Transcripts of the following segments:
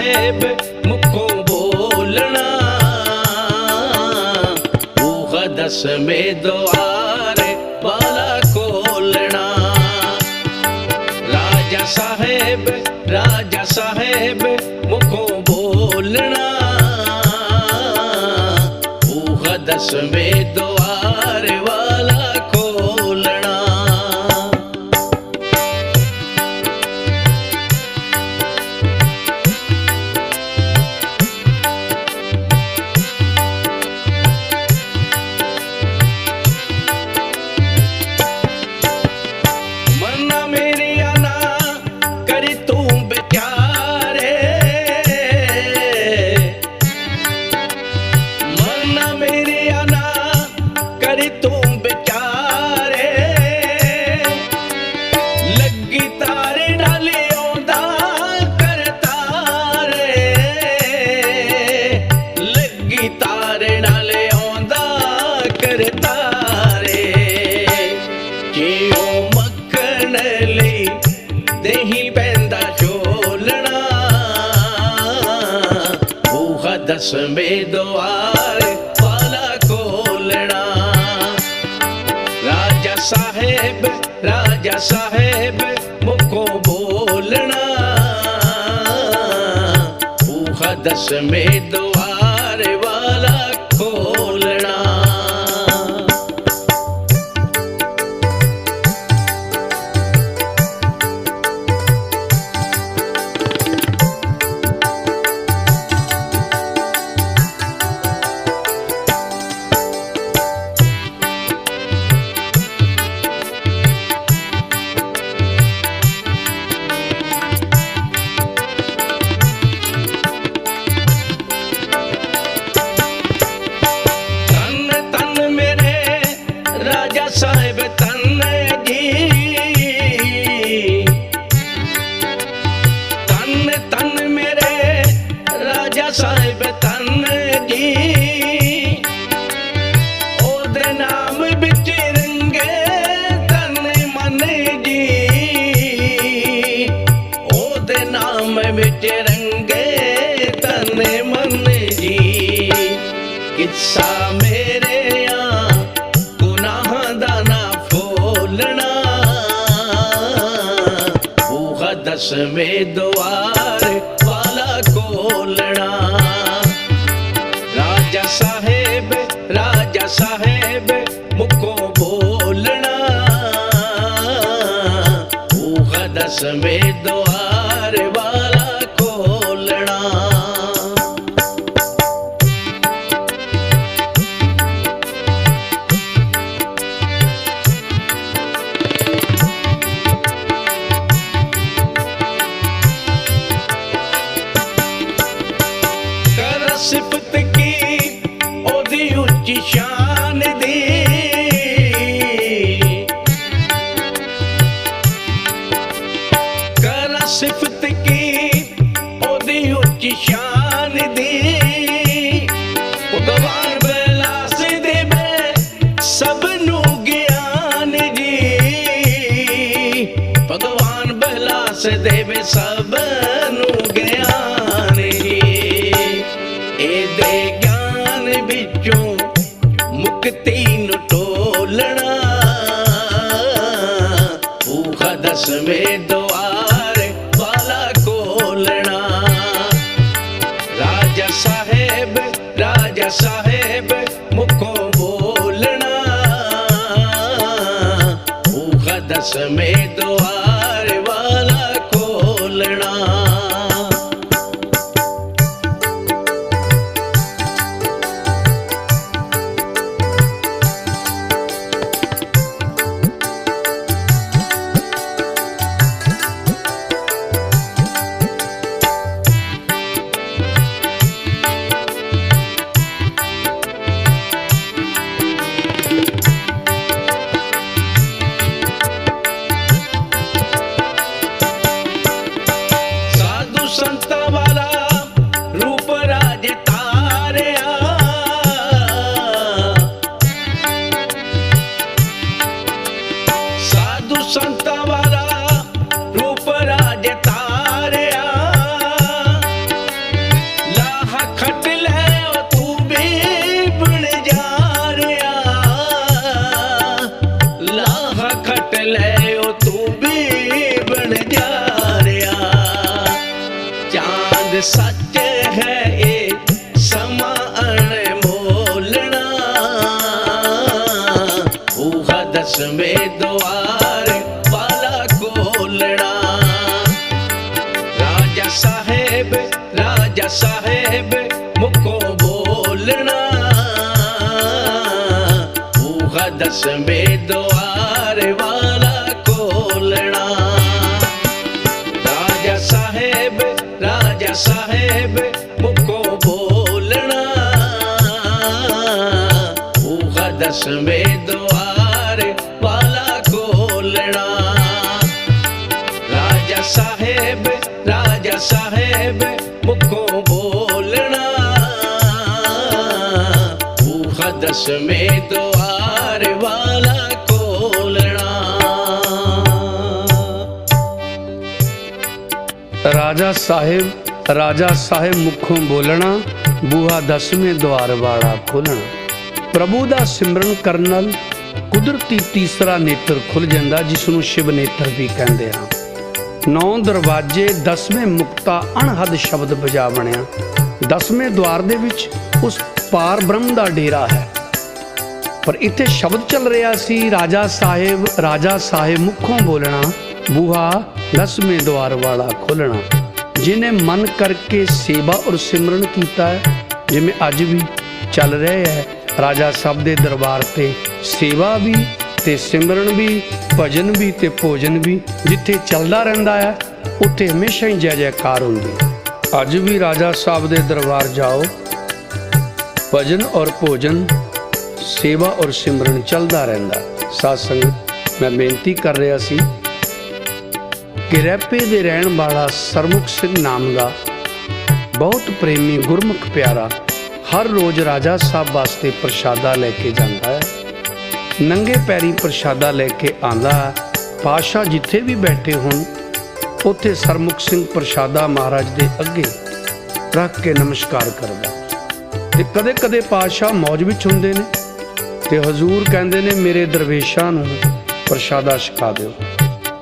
साहेब मुखों बोलना, वो दस में द्वार वाला खोलना। राजा साहेब मुखों बोलना, वो दस में द्वार वाला खोलना। दस में द्वार वाला खोलना। राजा साहेब मुखों बोलना, वो दस में द्वार वाला खोलना। साहेब तन मेरे राजा साहेब तन जी, ओदे नाम बिच रंगे तन मन जी, ओदे नाम बिच रंगे तन मन जी। किस्सा मेरे दस में द्वार वाला खोलना। राजा साहेब मुखों बोलना, वो दस में द्वार वाला खोलना। सिफत की ओदी उच्ची शान दी, करा सिफत की ओदी उच्ची शान दी। भगवान बिलास देवे सबनू ज्ञान जी, भगवान बिलास देवे सबनू ज्ञान जी। एदे ज्ञान बिचों मुक्ति नूं टोलना, वो दस में द्वार वाला खोलना। राजा साहेब मुखों बोलना, वो दस में द्वार वाला खोलना। पर सच है ये समा अनमोलना, ऊहा दसवें द्वार वाला खोलना। राजा साहेब मुखों बोलना, ऊहा दसवें द्वार वाला खोलना। राजा साहेब मुखों बोलना, ऊहा दसवें द्वार वाला खोलना। राजा साहेब मुखों बोलना, ऊहा दसवें द्वार वाला खोलना। राजा साहेब मुखों बोलना, बूहा दसवें द्वार वाला खोलना। प्रभु ਦਾ ਸਿਮਰਨ ਕਰਨ ਨਾਲ ਕੁਦਰਤੀ ਤੀਸਰਾ ਨੇਤਰ ਖੁੱਲ ਜਾਂਦਾ, ਜਿਸ ਨੂੰ ਸ਼ਿਵ ਨੇਤਰ ਵੀ ਕਹਿੰਦੇ ਆ। 9 ਦਰਵਾਜ਼ੇ 10ਵੇਂ ਮੁਕਤਾ ਅਣਹੱਦ ਸ਼ਬਦ ਬਜਾ ਬਣਿਆ। 10ਵੇਂ ਦੁਆਰ ਦੇ ਵਿੱਚ ਉਸ ਪਾਰ ਬ੍ਰਹਮ ਦਾ ਡੇਰਾ ਹੈ। ਪਰ ਇੱਥੇ ਸ਼ਬਦ ਚੱਲ ਰਿਹਾ ਸੀ, ਰਾਜਾ ਸਾਹਿਬ ਮੁਖੋਂ ਬੋਲਣਾ, ਬੂਹਾ 10ਵੇਂ ਦੁਆਰ ਵਾਲਾ ਖੋਲਣਾ। ਜਿਹਨੇ ਮਨ ਕਰਕੇ ਸੇਵਾ ਔਰ ਸਿਮਰਨ ਕੀਤਾ ਹੈ, ਜਿਵੇਂ ਅੱਜ ਵੀ ਚੱਲ ਰਿਹਾ ਹੈ, ਰਾਜਾ ਸਾਹਿਬ ਦੇ ਦਰਬਾਰ ਤੇ ਸੇਵਾ ਵੀ ਤੇ ਸਿਮਰਨ ਵੀ, ਭਜਨ ਵੀ ਤੇ ਭੋਜਨ ਵੀ ਜਿੱਥੇ ਚੱਲਦਾ ਰਹਿੰਦਾ ਹੈ, ਉੱਥੇ ਹਮੇਸ਼ਾ ਹੀ ਜੈ ਜੈਕਾਰ ਹੁੰਦੀ ਹੈ। ਅੱਜ ਵੀ ਰਾਜਾ ਸਾਹਿਬ ਦੇ ਦਰਬਾਰ ਜਾਓ, ਭਜਨ ਔਰ ਭੋਜਨ, ਸੇਵਾ ਔਰ ਸਿਮਰਨ ਚੱਲਦਾ ਰਹਿੰਦਾ। ਸਾਧ ਸੰਗਤ, ਮੈਂ ਬੇਨਤੀ ਕਰ ਰਿਹਾ ਸੀ ਕਿ ਰੈਪੇ ਦੇ ਰਹਿਣ ਵਾਲਾ ਸਰਮੁਖ ਸਿੰਘ ਨਾਮ ਦਾ ਬਹੁਤ ਪ੍ਰੇਮੀ ਗੁਰਮੁਖ ਪਿਆਰਾ ਹਰ ਰੋਜ਼ ਰਾਜਾ ਸਾਹਿਬ ਵਾਸਤੇ ਪ੍ਰਸ਼ਾਦਾ ਲੈ ਕੇ ਜਾਂਦਾ ਹੈ। ਨੰਗੇ ਪੈਰੀ ਪ੍ਰਸ਼ਾਦਾ ਲੈ ਕੇ ਆਂਦਾ। ਪਾਤਸ਼ਾਹ ਜਿੱਥੇ ਵੀ ਬੈਠੇ ਹੋਣ, ਉੱਥੇ ਸਰਮੁਖ ਸਿੰਘ ਪ੍ਰਸ਼ਾਦਾ ਮਹਾਰਾਜ ਦੇ ਅੱਗੇ ਰੱਖ ਕੇ ਨਮਸਕਾਰ ਕਰਦਾ। ਤੇ ਕਦੇ ਕਦੇ ਪਾਤਸ਼ਾਹ ਮੌਜ ਵਿੱਚ ਹੁੰਦੇ ਨੇ ਤੇ ਹਜ਼ੂਰ ਕਹਿੰਦੇ ਨੇ ਮੇਰੇ ਦਰਵੇਸ਼ਾਂ ਨੂੰ ਪ੍ਰਸ਼ਾਦਾ ਛਕਾ ਦਿਓ।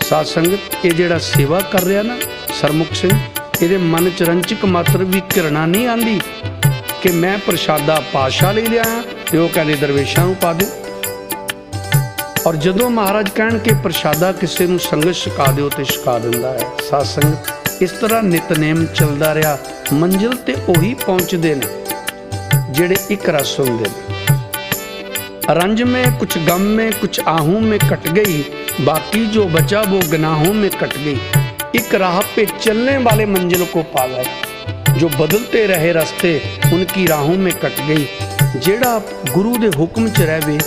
ਸਾਧ ਸੰਗਤ, ਇਹ ਜਿਹੜਾ ਸੇਵਾ ਕਰ ਰਿਹਾ ਨਾ ਸਰਮੁਖ ਸਿੰਘ, ਇਹਦੇ ਮਨ ਚ ਰੰਚਕ ਮਾਤਰ ਵੀ ਘਿਰਣਾ ਨਹੀਂ ਆਂਦੀ ਕਿ ਮੈਂ ਪ੍ਰਸ਼ਾਦਾ ਪਾਤਸ਼ਾਹ ਲਈ ਲਿਆ ਤੇ ਉਹ ਕਹਿੰਦੇ ਦਰਵੇਸ਼ਾਂ ਨੂੰ ਪਾ ਦਿਓ। ਔਰ ਜਦੋਂ ਮਹਾਰਾਜ ਕਹਿਣ ਕਿ ਪ੍ਰਸ਼ਾਦਾ ਕਿਸੇ ਨੂੰ ਸੰਗਤ ਛਕਾ ਦਿਓ ਤੇ ਛਕਾ ਦਿੰਦਾ ਹੈ। ਸਾਧ ਸੰਗਤ, ਇਸ ਤਰ੍ਹਾਂ ਨਿਤਨੇਮ ਚੱਲਦਾ ਰਿਹਾ। ਮੰਜ਼ਿਲ ਤੇ ਉਹੀ ਪਹੁੰਚਦੇ ਨੇ ਜਿਹੜੇ ਇੱਕ ਰਸ ਹੁੰਦੇ ਨੇ। रंज में कुछ गम में कुछ आहू में कट गई, बाकी जो बचा वो गुनाहों में कट गई। एक राह पे चलने वाले मंजिल को पा गए, जो बदलते रहे रास्ते उनकी राहों में कट गई। जेड़ा गुरु दे हुक्म च रहवे,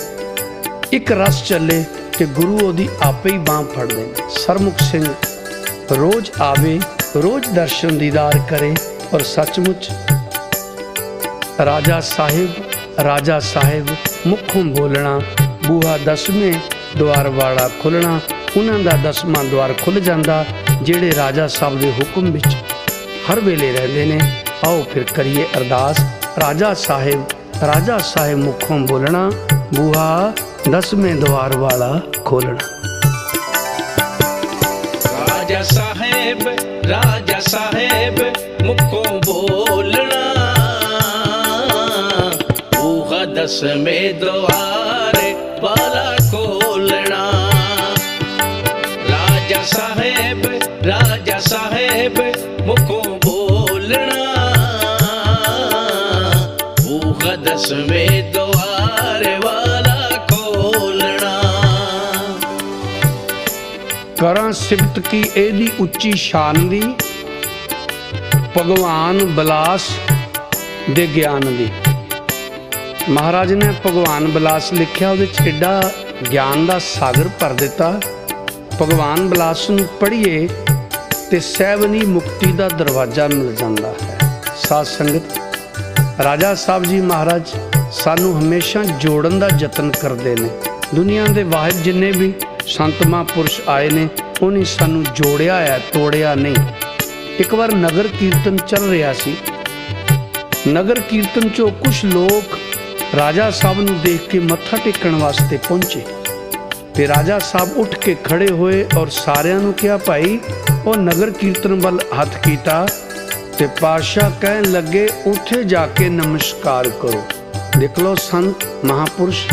एक रस चले ते गुरु ओदी आपे ही बांह फड़ दे। सरमुख सिंह रोज आवे, रोज दर्शन दीदार करे और सचमुच राजा साहिब मुखों बोलना, बूहा 10वें द्वार वाला खुलना। उन्हां दा 10वां द्वार खुल जांदा जेड़े राजा साहब दे हुक्म विच हर वेले रहंदे ने। आओ फिर करिए अरदास। राजा साहिब मुखों बोलना, बूहा 10वें द्वार वाला खोलना। राजा साहेब मुखों बोलना, बूहा 10वें द्वार वाला खोलना। राजा साहेब मुखों बोलना, बूहा 10वें द्वार वाला खोलना। करां सिफत की एदी उच्ची शान दी, भगवान बिलास दे ज्ञान दी। महाराज ने भगवान बिलास लिखिया, उहदे च एडा ज्ञान दा सागर भर दिता। भगवान बिलास नूं पढ़िए ते सैवनी मुक्ति दा दरवाजा मिल जाता है। साध संगत, राजा साहब जी महाराज सानू हमेशा जोड़न दा यतन करते हैं। दुनिया के वाहिद जिन्ने भी संत महापुरुष आए ने, उन्हें सानू जोड़िया है, तोड़िया नहीं। एक बार नगर कीर्तन चल रहा सी। नगर कीर्तन चो कुछ लोग राजा साहब नू देख के मत्था टेकण वास्ते पहुंचे ते राजा साहब उठ के खड़े होए और सारियां नू कहा, भाई वो नगर कीर्तन वाल हथ कीता ਤੇ ਪਾਤਸ਼ਾਹ ਕਹਿਣ ਲੱਗੇ ਉੱਥੇ ਜਾ ਕੇ ਨਮਸਕਾਰ ਕਰੋ। ਦੇਖ ਲਓ ਸੰਤ ਮਹਾਪੁਰਸ਼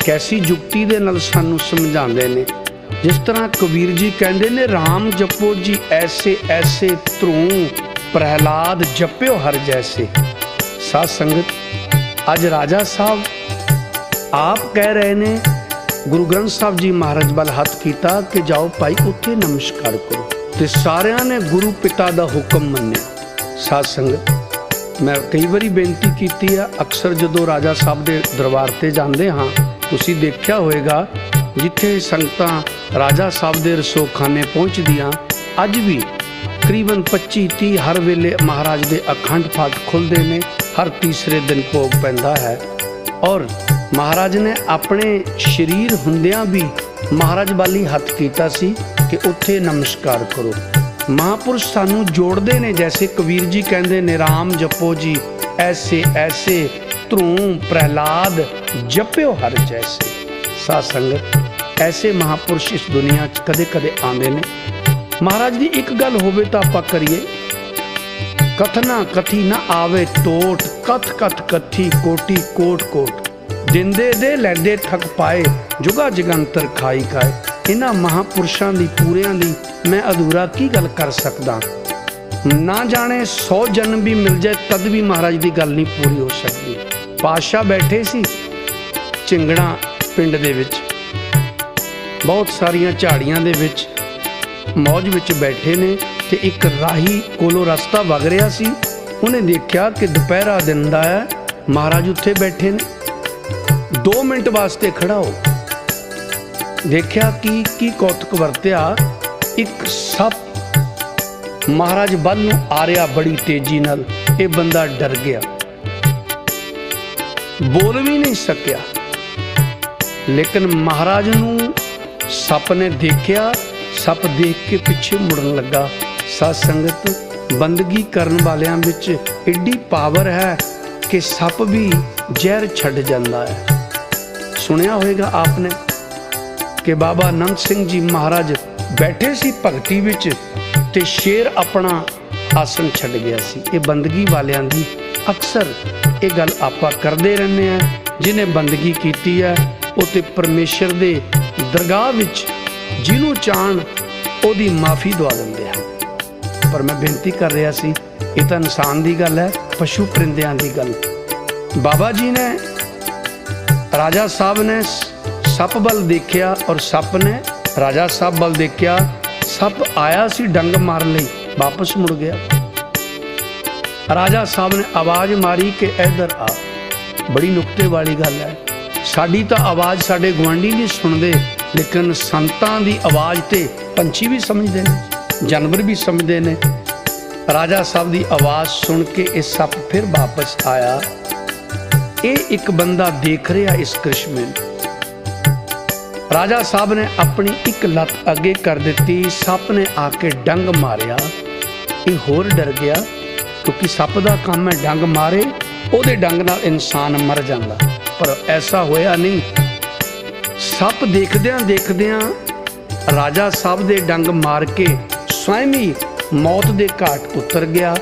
ਕੈਸੀ ਯੁਕਤੀ ਦੇ ਨਾਲ ਸਾਨੂੰ ਸਮਝਾਉਂਦੇ ਨੇ। ਜਿਸ ਤਰ੍ਹਾਂ ਕਬੀਰ ਜੀ ਕਹਿੰਦੇ ਨੇ, ਰਾਮ ਜਪੋ ਜੀ ਐਸੇ ਐਸੇ ਧਰੂ ਪ੍ਰਹਿਲਾਦ ਜਪਿਓ ਹਰ ਜੈਸੇ। ਸਾਧ ਸੰਗਤ ਅੱਜ ਰਾਜਾ ਸਾਹਿਬ ਆਪ ਕਹਿ ਰਹੇ ਨੇ, ਗੁਰੂ ਗ੍ਰੰਥ ਸਾਹਿਬ ਜੀ ਮਹਾਰਾਜ ਵੱਲ ਹੱਥ ਕੀਤਾ ਕਿ ਜਾਓ ਭਾਈ ਉੱਥੇ ਨਮਸਕਾਰ ਕਰੋ, ਤੇ ਸਾਰਿਆਂ ਨੇ ਗੁਰੂ ਪਿਤਾ ਦਾ ਹੁਕਮ ਮੰਨਿਆ। ਸਾਧ ਸੰਗਤ ਮੈਂ ਕਈ ਵਾਰੀ ਬੇਨਤੀ ਕੀਤੀ ਆ, ਅਕਸਰ ਜਦੋਂ ਰਾਜਾ ਸਾਹਿਬ ਦੇ ਦਰਬਾਰ ਤੇ ਜਾਂਦੇ ਹਾਂ, ਤੁਸੀਂ ਦੇਖਿਆ ਹੋਵੇਗਾ ਜਿੱਥੇ ਸੰਗਤਾਂ ਰਾਜਾ ਸਾਹਿਬ ਦੇ ਰਸੋਖਾਨੇ ਪਹੁੰਚਦੀਆਂ, ਅੱਜ ਵੀ ਤਕਰੀਬਨ 25-30 ਹਰ ਵੇਲੇ ਮਹਾਰਾਜ ਦੇ ਅਖੰਡ ਪਾਠ ਖੁੱਲ੍ਹਦੇ ਨੇ। ਹਰ ਤੀਸਰੇ ਦਿਨ ਭੋਗ ਪੈਂਦਾ ਹੈ। ਔਰ ਮਹਾਰਾਜ ਨੇ ਆਪਣੇ ਸਰੀਰ ਹੁੰਦਿਆਂ ਵੀ ਮਹਾਰਾਜ ਵੱਲ ਹੀ ਹੱਥ ਕੀਤਾ ਸੀ ਕਿ ਉੱਥੇ ਨਮਸਕਾਰ ਕਰੋ। ਮਹਾਂਪੁਰਸ਼ ਸਾਨੂੰ ਜੋੜਦੇ ਨੇ, ਜੈਸੇ ਕਬੀਰ ਜੀ ਕਹਿੰਦੇ ਨੇ, ਰਾਮ ਜਪੋ ਜੀ ਐਸੇ ਐਸੇ ਧਰੂ ਪ੍ਰਹਿਲਾਦ ਜਪਿਓ ਹਰ ਜੈਸੇ। ਸਾਧ ਸੰਗਤ ਐਸੇ ਮਹਾਂਪੁਰਸ਼ ਇਸ ਦੁਨੀਆ 'ਚ ਕਦੇ ਕਦੇ ਆਉਂਦੇ ਨੇ। ਮਹਾਰਾਜ ਦੀ ਇੱਕ ਗੱਲ ਹੋਵੇ ਤਾਂ ਆਪਾਂ ਕਰੀਏ, ਕਥਨਾ ਕਥੀ ਨਾ ਆਵੇ ਟੋਟ, ਕਥ ਕਥ ਕਥੀ ਕੋਟੀ ਕੋਟ ਕੋਟ, ਦਿੰਦੇ ਦੇ ਲੈਂਦੇ ਥੱਕ ਪਾਏ, ਜੁਗਾ ਜਗੰਤਰ ਖਾਈ ਖਾਏ। ਇਹਨਾਂ ਮਹਾਂਪੁਰਸ਼ਾਂ ਦੀ ਪੂਰਿਆਂ ਦੀ ਮੈਂ ਅਧੂਰਾ ਕੀ ਗੱਲ ਕਰ ਸਕਦਾ। ਨਾ ਜਾਣੇ 100 ਜਨਮ ਵੀ ਮਿਲ ਜਾਏ ਤਦ ਵੀ ਮਹਾਰਾਜ ਦੀ ਗੱਲ ਨਹੀਂ ਪੂਰੀ ਹੋ ਸਕਦੀ। ਪਾਤਸ਼ਾਹ ਬੈਠੇ ਸੀ ਚਿੰਗੜਾ ਪਿੰਡ ਦੇ ਵਿੱਚ, ਬਹੁਤ ਸਾਰੀਆਂ ਝਾੜੀਆਂ ਦੇ ਵਿੱਚ ਮੌਜ ਵਿੱਚ ਬੈਠੇ ਨੇ, ਤੇ ਇੱਕ ਰਾਹੀ ਕੋਲੋਂ ਰਸਤਾ ਵਗ ਰਿਹਾ ਸੀ। ਉਹਨੇ ਦੇਖਿਆ ਕਿ ਦੁਪਹਿਰਾ ਦਿਨ ਦਾ ਹੈ, ਮਹਾਰਾਜ ਉੱਥੇ ਬੈਠੇ ਨੇ। 2 ਮਿੰਟ ਵਾਸਤੇ ਖੜਾ ਹੋ, ਦੇਖਿਆ ਕੀ ਕੌਤਕ ਵਰਤਿਆ। ਇੱਕ ਸੱਪ ਮਹਾਰਾਜ ਵੱਲ ਨੂੰ ਆ ਰਿਹਾ ਬੜੀ ਤੇਜ਼ੀ ਨਾਲ। ਇਹ ਬੰਦਾ ਡਰ ਗਿਆ, ਬੋਲ ਵੀ ਨਹੀਂ ਸਕਿਆ। ਲੇਕਿਨ ਮਹਾਰਾਜ ਨੂੰ ਸੱਪ ਨੇ ਦੇਖਿਆ, ਸੱਪ ਦੇਖ ਕੇ ਪਿੱਛੇ ਮੁੜਨ ਲੱਗਾ। ਸਾਧ ਸੰਗਤ ਬੰਦਗੀ ਕਰਨ ਵਾਲਿਆਂ ਵਿੱਚ ਏਡੀ ਪਾਵਰ ਹੈ ਕਿ ਸੱਪ ਵੀ ਜ਼ਹਿਰ ਛੱਡ ਜਾਂਦਾ ਹੈ। ਸੁਣਿਆ ਹੋਵੇਗਾ ਆਪਨੇ ਕਿ ਬਾਬਾ ਆਨੰਦ ਸਿੰਘ ਜੀ ਮਹਾਰਾਜ ਬੈਠੇ ਸੀ ਭਗਤੀ ਵਿੱਚ, ਤੇ ਸ਼ੇਰ ਆਪਣਾ ਆਸਣ ਛੱਡ ਗਿਆ ਸੀ। ਇਹ ਬੰਦਗੀ ਵਾਲਿਆਂ ਦੀ ਅਕਸਰ ਇਹ ਗੱਲ ਆਪਾਂ ਕਰਦੇ ਰਹਿੰਦੇ ਹਾਂ। ਜਿਹਨੇ ਬੰਦਗੀ ਕੀਤੀ ਹੈ ਉਹ ਤੇ ਪਰਮੇਸ਼ਰ ਦੇ ਦਰਗਾਹ ਵਿੱਚ ਜਿਹਨੂੰ ਚਾਹਣ ਉਹਦੀ ਮਾਫੀ ਦਵਾ ਦਿੰਦੇ ਹਨ। ਪਰ ਮੈਂ ਬੇਨਤੀ ਕਰ ਰਿਹਾ ਸੀ, ਇਹ ਤਾਂ ਇਨਸਾਨ ਦੀ ਗੱਲ ਹੈ, ਪਸ਼ੂ ਪਰਿੰਦਿਆਂ ਦੀ ਗੱਲ। ਬਾਬਾ ਜੀ ਨੇ, ਰਾਜਾ ਸਾਹਿਬ ਨੇ ਸੱਪ ਵੱਲ ਦੇਖਿਆ ਔਰ ਸੱਪ ਨੇ ਰਾਜਾ ਸਾਹਿਬ ਵੱਲ ਦੇਖਿਆ। ਸੱਪ ਆਇਆ ਸੀ ਡੰਗ ਮਾਰਨ ਲਈ, ਵਾਪਸ ਮੁੜ ਗਿਆ। ਰਾਜਾ ਸਾਹਿਬ ਨੇ ਆਵਾਜ਼ ਮਾਰੀ ਕਿ ਇੱਧਰ ਆ। ਬੜੀ ਨੁਕਤੇ ਵਾਲੀ ਗੱਲ ਹੈ, ਸਾਡੀ ਤਾਂ ਆਵਾਜ਼ ਸਾਡੇ ਗੁਆਂਢੀ ਨਹੀਂ ਸੁਣਦੇ, ਲੇਕਿਨ ਸੰਤਾਂ ਦੀ ਆਵਾਜ਼ ਤੇ ਪੰਛੀ ਵੀ ਸਮਝਦੇ ਨੇ, ਜਾਨਵਰ ਵੀ ਸਮਝਦੇ ਨੇ। ਰਾਜਾ ਸਾਹਿਬ ਦੀ ਆਵਾਜ਼ ਸੁਣ ਕੇ ਇਹ ਸੱਪ ਫਿਰ ਵਾਪਸ ਆਇਆ। ਇਹ ਇੱਕ ਬੰਦਾ ਦੇਖ ਰਿਹਾ ਇਸ ਕ੍ਰਿਸ਼ਮੇ ਨੂੰ। ਰਾਜਾ ਸਾਹਿਬ ਨੇ ਆਪਣੀ ਇੱਕ ਲੱਤ ਅੱਗੇ ਕਰ ਦਿੱਤੀ, ਸੱਪ ਨੇ ਆ ਕੇ ਡੰਗ ਮਾਰਿਆ। ਇਹ ਹੋਰ ਡਰ ਗਿਆ, ਕਿਉਂਕਿ ਸੱਪ ਦਾ ਕੰਮ ਹੈ ਡੰਗ ਮਾਰੇ, ਉਹਦੇ ਡੰਗ ਨਾਲ ਇਨਸਾਨ ਮਰ ਜਾਂਦਾ। ਪਰ ਐਸਾ ਹੋਇਆ ਨਹੀਂ। ਸੱਪ ਦੇਖਦਿਆਂ ਦੇਖਦਿਆਂ ਰਾਜਾ ਸਾਹਿਬ ਦੇ ਡੰਗ ਮਾਰ ਕੇ ਸਵੈਮ ਹੀ ਮੌਤ ਦੇ ਘਾਟ ਉਤਰ ਗਿਆ।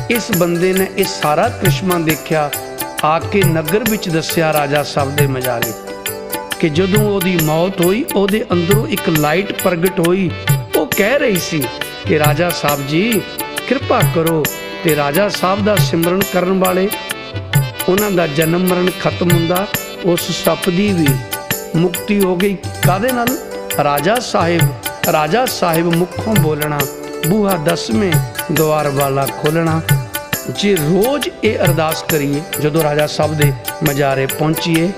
ਇਸ ਬੰਦੇ ਨੇ ਇਹ ਸਾਰਾ ਕ੍ਰਿਸ਼ਮਾ ਦੇਖਿਆ, ਆ ਕੇ ਨਗਰ ਵਿੱਚ ਦੱਸਿਆ ਰਾਜਾ ਸਾਹਿਬ ਦੇ ਮਜਾਰੇ ਕਿ ਜਦੋਂ ਉਹਦੀ ਮੌਤ ਹੋਈ ਉਹਦੇ ਅੰਦਰੋਂ ਇੱਕ ਲਾਈਟ ਪ੍ਰਗਟ ਹੋਈ। ਉਹ ਕਹਿ ਰਹੀ ਸੀ ਕਿ ਰਾਜਾ ਸਾਹਿਬ ਜੀ ਕਿਰਪਾ ਕਰੋ, ਤੇ ਰਾਜਾ ਸਾਹਿਬ ਦਾ ਸਿਮਰਨ ਕਰਨ ਵਾਲੇ ਉਹਨਾਂ ਦਾ ਜਨਮ ਮਰਨ ਖਤਮ ਹੁੰਦਾ। ਉਸ ਸੱਪ ਦੀ ਵੀ ਮੁਕਤੀ ਹੋ ਗਈ। ਕਾਹਦੇ ਨਾਲ? ਰਾਜਾ ਸਾਹਿਬ ਮੁੱਖੋਂ ਬੋਲਣਾ, ਬੂਹਾ 10ਵੇਂ ਦੁਆਰ ਵਾਲਾ ਖੋਲਣਾ। ਜੇ ਰੋਜ਼ ਇਹ ਅਰਦਾਸ ਕਰੀਏ, ਜਦੋਂ ਰਾਜਾ ਸਾਹਿਬ ਦੇ ਮਜਾਰੇ ਪਹੁੰਚੀਏ,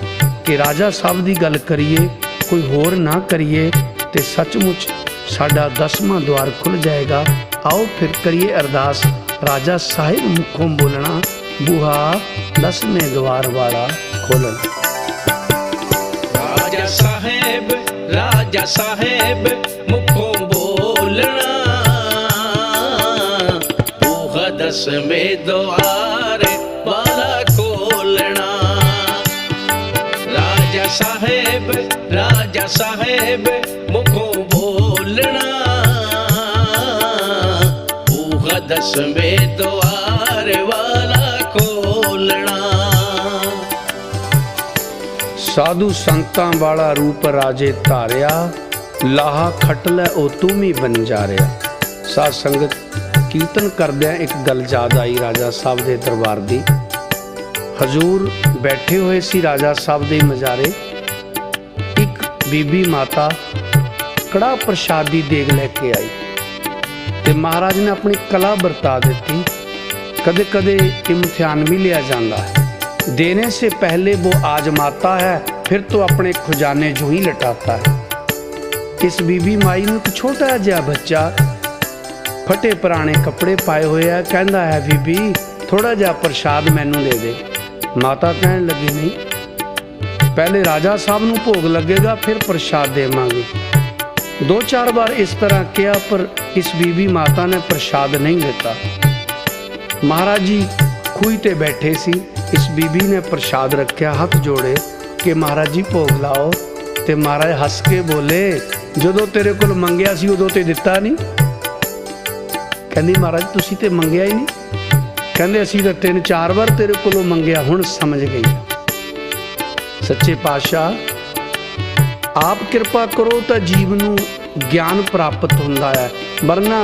ਕਿ ਰਾਜਾ ਸਾਹਿਬ ਦੀ ਗੱਲ ਕਰੀਏ, ਕੋਈ ਹੋਰ ਨਾ ਕਰੀਏ, ਤੇ ਸੱਚਮੁੱਚ ਸਾਡਾ 10ਵਾਂ ਦੁਆਰ ਖੁੱਲ ਜਾਏਗਾ। ਆਓ ਫਿਰ ਕਰੀਏ ਅਰਦਾਸ, ਰਾਜਾ ਸਾਹਿਬ ਮੁੱਖੋਂ ਬੋਲਣਾ, ਬੂਹਾ 10ਵੇਂ ਦੁਆਰ ਵਾਲਾ ਖੋਲਣਾ। ਰਾਜਾ ਸਾਹਿਬ ਮੁੱਖੋਂ ਬੋਲਣਾ, ਬੂਹਾ 10ਵੇਂ ਦੁਆਰ ਵਾਲਾ ਖੋਲਣਾ। ਰਾਜਾ ਸਾਹਿਬ ਮੁੱਖੋਂ ਬੋਲਣਾ, ਬੂਹਾ 10ਵੇਂ ਦੁਆਰ द्वार वाला खोलना। साधु संतां वाला रूप राजे धारिया, लाहा खट लै ओ तुम ही बंजारिया। साध संगत कीर्तन करदियां एक गल याद आई राजा साहब दे दरबार दी। हजूर बैठे हुए सी राजा साहब दे मजारे, एक बीबी माता कड़ा प्रसाद दी देग लैके आई ते महाराज ने अपनी कला बरता दी। कदे कदे इम्तिहान भी लिया जाता है, देने से पहले वो आजमाता है, फिर तो अपने खजाने जो ही लटाता है। इस बीबी माई ने एक छोटा जिहा बच्चा फटे पुराने कपड़े पाए हुए है, कहता है बीबी थोड़ा जिहा प्रसाद मैनू दे दे। माता कहने लगी नहीं, पहले राजा साहब नू भोग लगेगा फिर प्रसाद देवांगी। 2-4 बार इस तरह किया पर इस बीबी माता ने प्रसाद नहीं देता। महाराज जी खूही ते बैठे सी, इस बीबी ने प्रसाद रखा, हाथ जोड़े कि महाराज जी भोग लाओ। ते महाराज हस के बोले, जदों तेरे कोल मंगया सी उदों ते दिता नहीं। कहंदी महाराज तुसी ते मंगया ही नहीं। कहंदे असीं तां 3-4 बार तेरे कोलों मंगया, हुण समझ गई। सच्चे पातशाह आप किरपा करो तो जीव नूं ज्ञान प्राप्त हुंदा है, वरना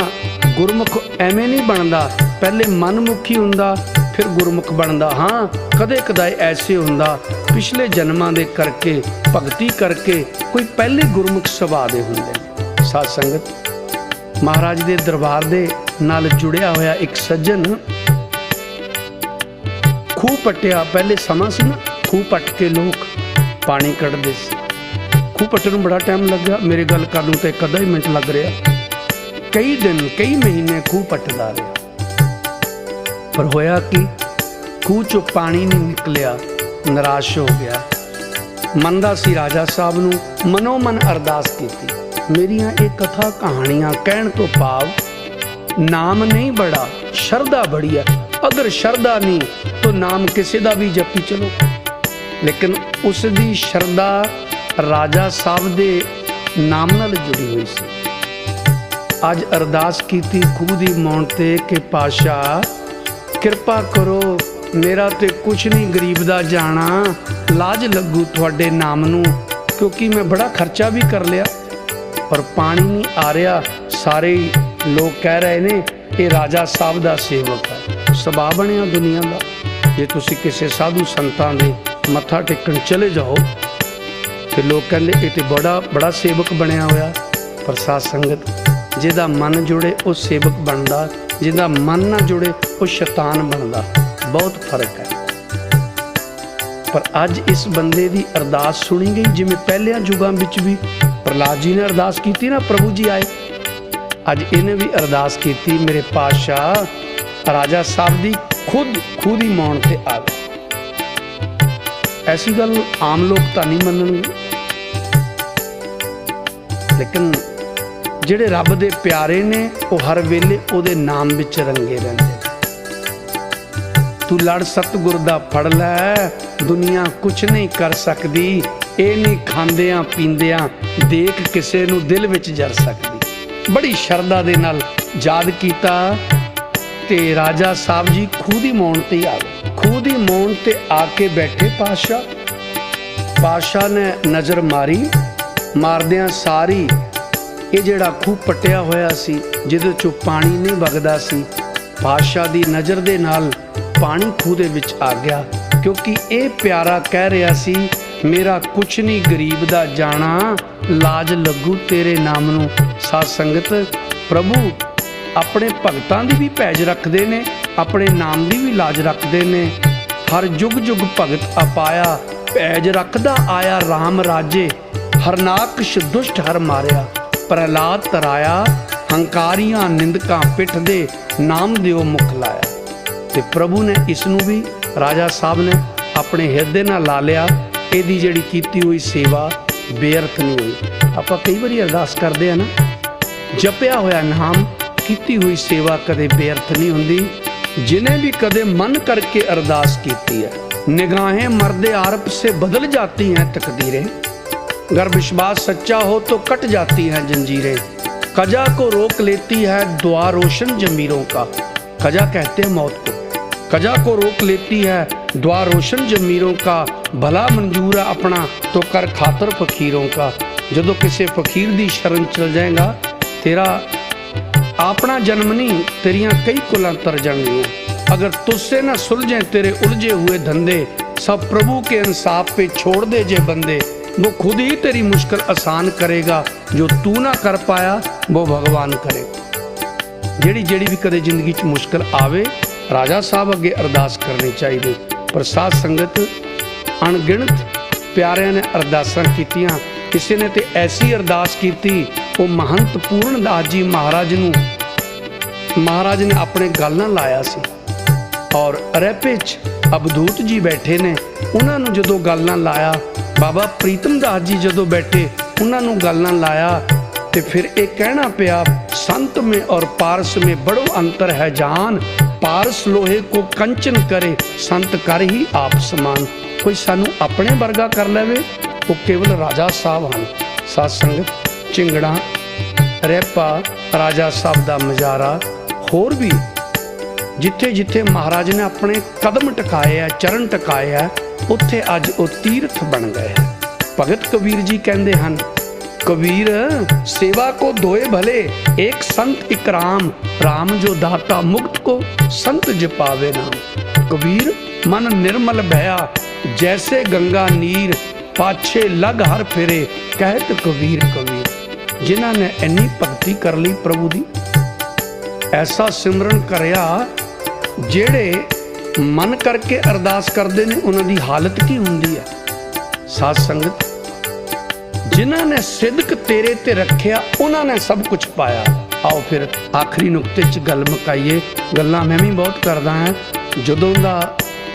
गुरमुख एवें नहीं बनता। पहले मनमुखी हुंदा फिर गुरमुख बनता। हाँ कदे कदाई ऐसे हुंदा पिछले जन्मां दे करके भगती करके कोई पहले गुरमुख सुभाਅ दे हुंदे। साध संगत महाराज दे दरबार दे नाल जुड़िया होया एक सज्जन खूह पट्टिया। पहले समा सी ना, खूह पट के लोग पानी कढ़दे सी। खूह पट्टन नूं बड़ा टाइम लग गया, मेरे गल करन नूं ते एक अद्धा ही मिनट लग रहा। कई दिन कई महीने खूह पटदा रहा, पर होया कि खूह चों पानी नहीं निकलिया। निराश हो गया, मनदा सी राजा साहब नूं, मनो मन अरदास कीती। मेरियां ये कथा कहानियां कहण तो भाव नाम नहीं बड़ा, शरदा बड़ी है। अगर शरदा नहीं तो नाम किसी दा भी जपी चलो। लेकिन उसदी शरदा राजा साहब दे नाम नाल जुड़ी हुई सी। अज अरदास कीती खूह दी मौन ते कि पातशाह किरपा करो, मेरा ते कुछ नहीं गरीब दा जाना, लाज लगू तुहाडे नाम नूं, क्योंकि मैं बड़ा खर्चा भी कर लिया पर पानी नहीं आ रहा। सारे लोग कह रहे ने ये राजा साहब दा सेवक है। सुभाਅ बनिया दुनिया का, जे तुसी किसी साधु संतां दे मत्था टेकण चले जाओ तो लोग कहते ये तो बड़ा सेवक बनया होया। पर साध संगत जिहदा मन जुड़े वो सेवक बनता, जिहदा मन ना जुड़े वो शैतान बनता। बहुत फर्क है। पर अज इस बंदे की अरदास सुनी गई, जिवें पहलियां युगां विच भी प्रहलाद जी ने अरदास की ना, प्रभु जी आए। अज इन्हें भी अरदास की, मेरे पातशाह राजा साहब की खुद ही मौन ते आ गए। ऐसी गल आम लोग तो नहीं मनणगे, लेकिन जिहड़े रब दे प्यारे ने वो हर वेले उहदे नाम विच रंगे रहिंदे। तू लड़ सतगुर दा फड़ लै, दुनिया कुछ नहीं कर सकदी, ये नहीं खांदियां पींदियां देख किसे नूं दिल विच जर सकदी। बड़ी शरदा दे नाल याद कीता ते राजा साहब जी खूह दी मौन ते आ गए। खूह दी मौन ते आके बैठे पातशाह ने नज़र मारी, मारदियां सारी ये जिहड़ा खूह पट्टिया होया सी जिहदे चों पानी नहीं वगदा सी, पातशाह दी नज़र दे नाल पानी खूह दे विच आ गया। क्योंकि ये प्यारा कह रहा सी, मेरा कुछ नहीं गरीब दा जाना, लाज लगू तेरे नाम नूं। साध संगत प्रभु अपने भगतां दी भी पैज रखते ने, अपने नाम की भी लाज रखते ने। हर जुग जुग भगत अपाया, पैज रखदा आया राम राजे, हरनाकश दुष्ट हर मारिया, प्रहलाद तराया, हंकारियां निंदकां पिठ दे, नाम दिओ मुख लाया। ते प्रभु ने इसनू भी राजा साहब ने अपने हिरदे नाल ला लिया। इहदी जिहड़ी कीती हुई सेवा बेअर्थ नहीं हुई। आपां कई बारी अरदास करते हैं ना, जपिया होया नाम कीती हुई सेवा कदे बेअर्थ नहीं हुंदी। जिन्हें भी कदे मन करके अरदास कीती है, निगाहें मर्दे आरप से बदल जाती हैं तकदीरें, अगर विश्वास सच्चा हो तो कट जाती हैं जंजीरें। कजा को रोक लेती है दुआ रोशन जमीरों का, कजा कहते हैं मौत को। कजा को रोक लेती है, द्वार रोशन जमीरों का, भला मंजूर है अपना तो कर खातर फकीरों का। जदों किसी फकीर दी शरण चल जाएगा, तेरा अपना जन्म नहीं, तेरियां कई कुलां तर जाएंगियां। अगर तुझसे न सुलझे तेरे उलझे हुए धंधे, सब प्रभु के इंसाफ पे छोड़ दे जे बंदे। वो खुद ही तेरी मुश्किल आसान करेगा, जो तू ना कर पाया वो भगवान करेगा। ਜਿਹੜੀ ਜਿਹੜੀ ਵੀ ਕਦੇ ਜ਼ਿੰਦਗੀ 'ਚ ਮੁਸ਼ਕਲ ਆਵੇ, ਰਾਜਾ ਸਾਹਿਬ ਅੱਗੇ ਅਰਦਾਸ ਕਰਨੀ ਚਾਹੀਦੀ। ਪਰ ਸਾਧ ਸੰਗਤ ਅਣਗਿਣਤ ਪਿਆਰਿਆਂ ਨੇ ਅਰਦਾਸਾਂ ਕੀਤੀਆਂ, ਕਿਸੇ ਨੇ ਤੇ ਐਸੀ ਅਰਦਾਸ ਕੀਤੀ, ਉਹ ਮਹੰਤ ਪੂਰਨ ਦਾਸ ਜੀ ਮਹਾਰਾਜ ਨੂੰ ਮਹਾਰਾਜ ਨੇ ਆਪਣੇ ਗਲ ਨਾਲ ਲਾਇਆ ਸੀ। ਔਰ ਰਹਿਪੇ 'ਚ ਅਬਦੂਤ ਜੀ ਬੈਠੇ ਨੇ, ਉਹਨਾਂ ਨੂੰ ਜਦੋਂ ਗੱਲ ਨਾਲ ਲਾਇਆ, ਬਾਬਾ ਪ੍ਰੀਤਮ ਦਾਸ ਜੀ ਜਦੋਂ ਬੈਠੇ ਉਹਨਾਂ ਨੂੰ ਗੱਲ ਨਾਲ ਲਾਇਆ, ਤੇ ਫਿਰ ਇਹ ਕਹਿਣਾ ਪਿਆ, संत में और पारस में बड़ो अंतर है जान, पारस लोहे को कंचन करे, संत कर ही आप समान। कोई सानू अपने वर्गा कर लेवे, वो केवल राजा साहब हैं। साध संगत चिंगड़ा रहपा राजा साहब का मजारा, होर भी जिथे जिथे महाराज ने अपने कदम टकाए है, चरण टकाए है, उत्थे अज वो तीर्थ बन गए हैं। भगत कबीर जी कहते हैं, कबीर सेवा को धोए भले, एक संत एक राम, राम जो दाता मुक्त को संत जपावे नाम। कबीर मन निर्मल भया, जैसे गंगा नीर, पाछे लग हर फिरे, कहत कबीर कबीर। जिन्हां ने इन्नी भगती कर ली प्रभु दी, ऐसा सिमरन करया, जेड़े मन करके अरदास करते ने उन्हां दी हालत की हुंदी है। साध संगत जिन्हां ने सिदक तेरे ते रखिया, उन्होंने सब कुछ पाया। आओ फिर आखिरी नुकते च गल मुकाइए। गल्लां मैं भी बहुत करदा हां। जदों दा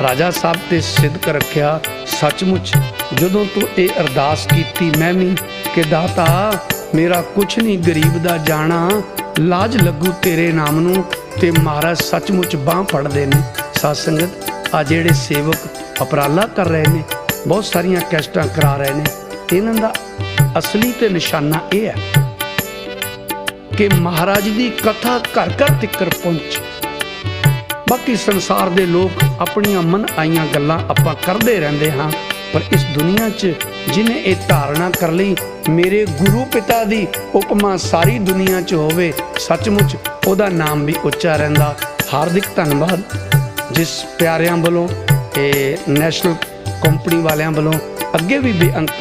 राजा साहब ते सिदक रखिया, सचमुच जदों तो ये अरदास कीती मैं भी कि दाता मेरा कुछ नहीं गरीब दा जाना, लाज लगू तेरे नाम नूं, ते महाराज सचमुच बांह फड़दे ने। साध संगत आ जेड़े सेवक उपराला कर रहे ने, बहुत सारियां कैस्टां करा रहे ने, इन्हां दा असली ते निशाना यह है कि महाराज की कथा घर घर तिकर पहुंचे। बाकी संसार के लोग अपनियां मन आईयां गल्लां आपां करदे रहंदे हां, पर इस दुनिया च जिन्हें ये धारणा कर ली मेरे गुरु पिता दी उपमा सारी दुनिया च होवे, सचमुच ओदा नाम भी उच्चा रहिंदा। हार्दिक धन्नवाद जिस प्यारियां वालों नैशनल कंपनी वालियां वालों अगे भी बेअंत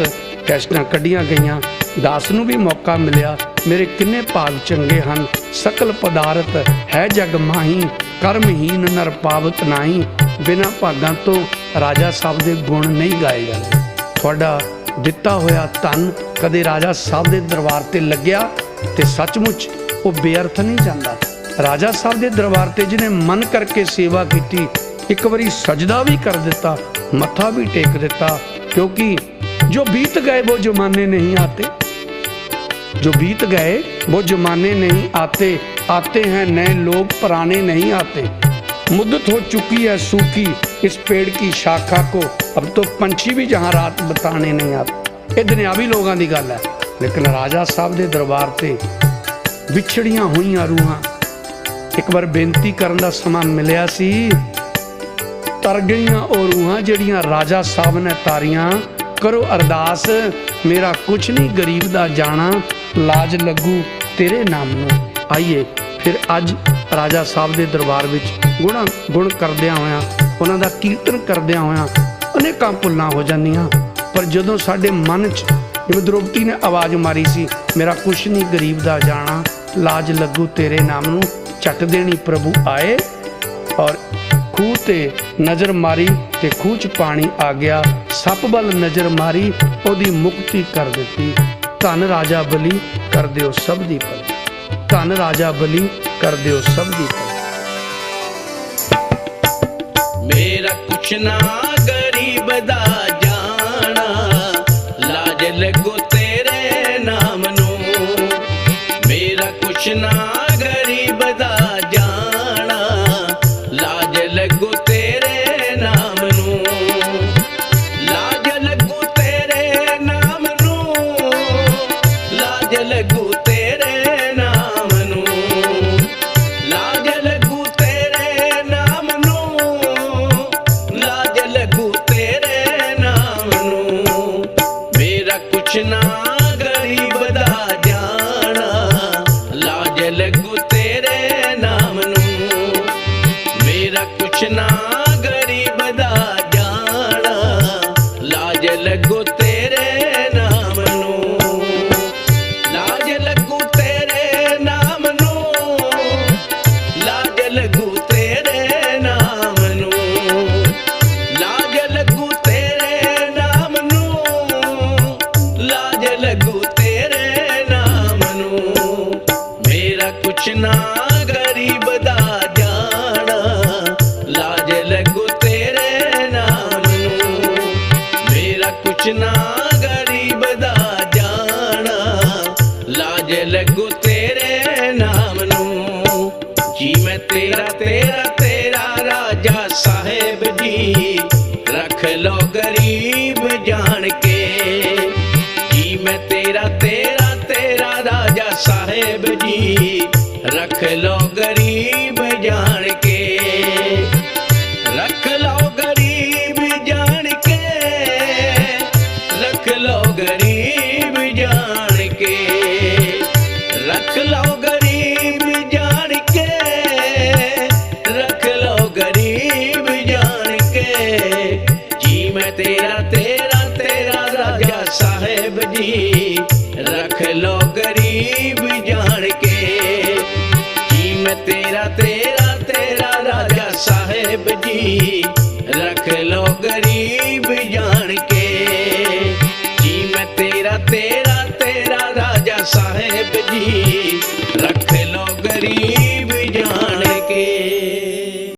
कैस्टां कढ़ियां गईयां, दास नूं भी मौका मिलिया। मेरे किन्ने भाग चंगे हन, सकल पदार्थ है जग माही, कर्महीन नर पावत नाही, बिना भागां तो राजा साहब दे गुण नहीं गाए जाते। तुहाडा दिता होया धन कदे राजा साहब दे दरबार ते लग्या ते सचमुच वो बेअर्थ नहीं जाता। राजा साहब दे दरबार ते जिन्हें मन करके सेवा की, एक बारी सजदा भी कर दिता, मत्था भी टेक दिता, क्योंकि जो बीत गए वो जमाने नहीं आते, जो बीत गए वो जमाने नहीं आते, आते हैं नए लोग पुराने नहीं आते। मुद्दत हो चुकी है सूखी इस पेड़ की शाखा को, अब तो पंछी भी जहाँ रात बताने नहीं आते। ये दुनियावी लोगों की गल है, लेकिन राजा साहब के दरबार से विछड़ियां हुई रूहां एक बार बेनती करने का समा मिलिया सी, तर गईयां और रूहां जड़ियां राजा साहब ने तारियां, करो अरदास मेरा कुछ नहीं गरीब दा जाना, लाज लगू तेरे नाम नूं। आइए फिर अज राजा साहब के दरबार विच गुण करदियां होया, उन्हां दा कीर्तन करदियां होया अनेकां भुल्लां हो जांदियां, पर जदों साडे मन च जिवें द्रौपदी ने आवाज़ मारी सी, मेरा कुछ नहीं गरीब दा जाना, लाज लगू तेरे नाम नूं, झट देनी प्रभु आए और खूह ते नज़र मारी ते खूह च पानी आ गया, सप बल नज़र मारी ओदी मुक्ति कर दी। धन राजा बली कर दिओ सब दी भली, धन राजा बली कर दिओ सब दी भली। मेरा कुछ ना गरीब दा जाना, लाज लगो तेरे नाम नूं, मेरा कुछ ना गरीब दा जाना, लाज लगो तेरे नाम नूं, लाज लगो तेरे नाम नूं, लाज लगो तेरे नाम नूं, लाज लगो तेरे नाम नूं, ਪੁੱਛਣਾ ਗਰੀਬ ਦਾ ਜਾਣਾ, ਲਾਜ ਲੱਗੂ ਤੇਰੇ ਨਾਮ ਨੂੰ। ਜੀ ਮੈਂ ਤੇਰਾ ਤੇਰਾ ਤੇਰਾ ਰਾਜਾ ਸਾਹਿਬ ਜੀ, ਰੱਖ ਲੋ ਗਰੀਬ ਜਾਣ ਕੇ। ਜੀ ਮੈਂ ਤੇਰਾ ਤੇਰਾ ਤੇਰਾ ਰਾਜਾ ਸਾਹਿਬ ਜੀ, ਰੱਖ ਲੋ ਗਰੀਬ ਜਾਣ ਕੇ। ਰੱਖ ਲਓ ਗਰੀਬ ਜਾਣ ਕੇ, ਰੱਖ ਲਓ ਗਰੀਬ ਜਾਣ ਕੇ, ਰੱਖ ਲਓ ਗਰੀਬ ਜਾਣ ਕੇ, ਰੱਖ ਲਓ ਗਰੀਬ ਜਾਣ ਕੇ। ਜੀ ਮੈਂ ਤੇਰਾ ਤੇਰਾ ਤੇਰਾ ਰਾਜਾ ਸਾਹਿਬ ਜੀ, ਰੱਖ ਲਓ ਗਰੀਬ ਜਾਣ ਕੇ। ਜੀ ਮੈਂ ਤੇਰਾ ਤੇਰਾ